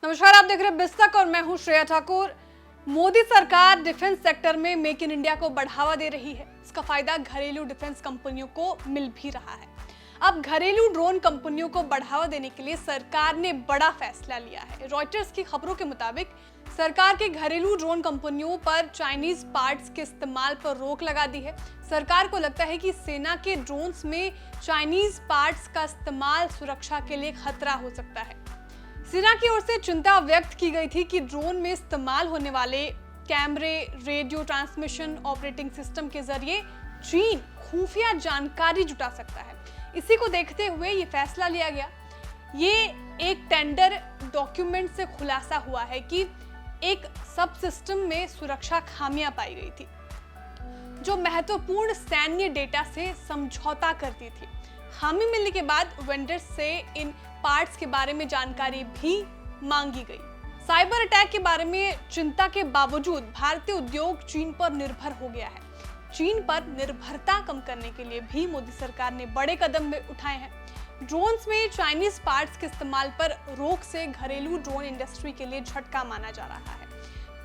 नमस्कार, आप देख रहे हैं बिस्तक और मैं हूं श्रेया ठाकुर। मोदी सरकार डिफेंस सेक्टर में मेक इन इंडिया को बढ़ावा दे रही है। इसका फायदा घरेलू डिफेंस कंपनियों को मिल भी रहा है। अब घरेलू ड्रोन कंपनियों को बढ़ावा देने के लिए सरकार ने बड़ा फैसला लिया है। रॉयटर्स की खबरों के मुताबिक सरकार के घरेलू ड्रोन कंपनियों पर चाइनीज पार्ट्स के इस्तेमाल पर रोक लगा दी है। सरकार को लगता है कि सेना के ड्रोन्स में चाइनीज पार्ट्स का इस्तेमाल सुरक्षा के लिए खतरा हो सकता है। सेना की ओर से चिंता व्यक्त की गई थी कि ड्रोन में इस्तेमाल होने वाले कैमरे, रेडियो ट्रांसमिशन, ऑपरेटिंग सिस्टम के जरिए चीन खुफिया जानकारी जुटा सकता है। इसी को देखते हुए ये फैसला लिया गया। ये एक टेंडर डॉक्यूमेंट से खुलासा हुआ है कि एक सब सिस्टम में सुरक्षा खामियां पाई गई थी जो महत्वपूर्ण सैन्य डेटा से समझौता करती थी। खामी मिलने के बाद वेंडर्स से इन पार्ट्स के बारे में जानकारी भी मांगी गई। साइबर अटैक के बारे में चिंता के बावजूद भारतीय उद्योग चीन पर निर्भर हो गया है। चीन पर निर्भरता कम करने के लिए भी मोदी सरकार ने बड़े कदम उठाए हैं। ड्रोन्स में चाइनीज पार्ट्स के इस्तेमाल पर रोक से घरेलू ड्रोन इंडस्ट्री के लिए झटका माना जा रहा है।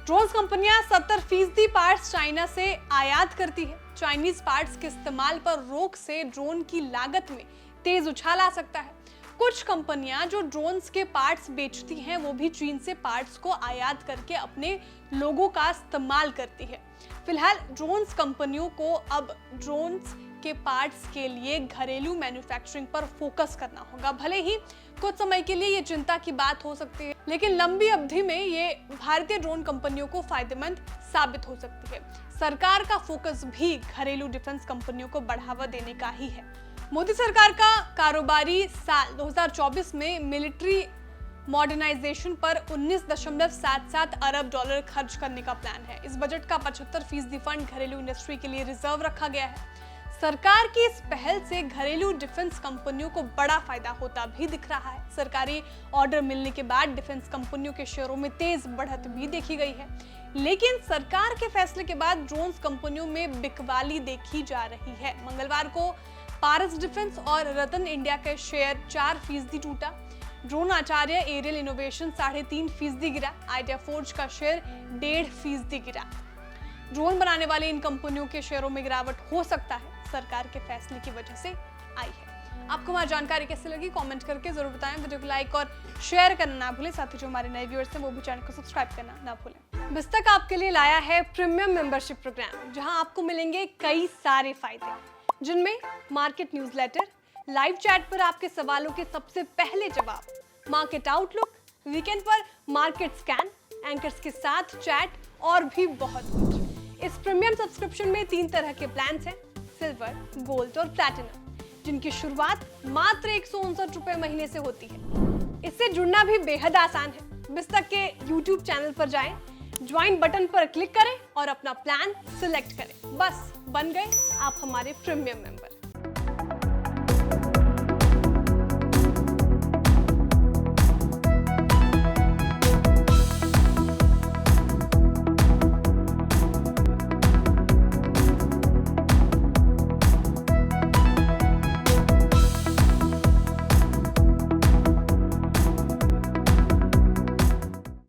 ड्रोन कंपनियां 70% पार्ट्स चाइना से आयात करती है। चाइनीज पार्ट्स के इस्तेमाल पर रोक से ड्रोन की लागत में तेज उछाल आ सकता है। कुछ कंपनियां जो ड्रोन्स के पार्ट्स बेचती हैं वो भी चीन से पार्ट्स को आयात करके अपने लोगों का इस्तेमाल करती है। फिलहाल ड्रोन्स कंपनियों को अब ड्रोन्स के पार्ट्स के लिए घरेलू मैन्युफैक्चरिंग पर फोकस करना होगा। भले ही कुछ समय के लिए ये चिंता की बात हो सकती है, लेकिन लंबी अवधि में ये भारतीय ड्रोन कंपनियों को फायदेमंद साबित हो सकती है। सरकार का फोकस भी घरेलू डिफेंस कंपनियों को बढ़ावा देने का ही है। मोदी सरकार का कारोबारी साल 2024 में मिलिट्री मॉडर्नाइजेशन पर 19.77 अरब डॉलर खर्च करने का प्लान है। इस बजट का 75% फंड घरेलू इंडस्ट्री के लिए रिजर्व रखा गया है। सरकार की इस पहल से घरेलू डिफेंस कंपनियों को बड़ा फायदा होता भी दिख रहा है। सरकारी ऑर्डर मिलने के बाद डिफेंस कंपनियों के शेयरों में तेज बढ़त भी देखी गई है, लेकिन सरकार के फैसले के बाद ड्रोन कंपनियों में बिकवाली देखी जा रही है। मंगलवार को पारस डिफेंस और रतन इंडिया का शेयर 4% टूटा। ड्रोन आचार्य एरियल इनोवेशन 3.5% गिरा। आइडिया फोर्ज का शेयर 1.5% गिरा। ड्रोन बनाने वाले इन कंपनियों के शेयरों में गिरावट हो सकता है, सरकार के फैसले की वजह से आई है। आपको हमारी जानकारी कैसी लगी कमेंट करके जरूर बताएं। वीडियो को लाइक और शेयर करना ना भूलें। साथ ही जो हमारे नए व्यूअर्स हैं वो भी चैनल को सब्सक्राइब करना ना भूलें। बिस्तक आपके लिए लाया है प्रीमियम मेंबरशिप प्रोग्राम, जहां आपको मिलेंगे कई सारे फायदे, जिनमें मार्केट न्यूज़लेटर, लाइव चैट पर आपके सवालों के सबसे पहले जवाब, मार्केट आउटलुक, वीकेंड पर मार्केट स्कैन, एंकर्स के साथ चैट और भी बहुत कुछ। इस प्रीमियम सब्सक्रिप्शन में 3 तरह के प्लान्स हैं, सिल्वर, गोल्ड और प्लैटिनम, जिनकी शुरुआत मात्र 159 रुपए महीने से होती है। इससे जुड़ना भी बेहद आसान है। बिस्तक के YouTube चैनल पर जाएं, ज्वाइन बटन पर क्लिक करें और अपना प्लान सिलेक्ट करें। बस बन गए आप हमारे प्रीमियम मेंबर।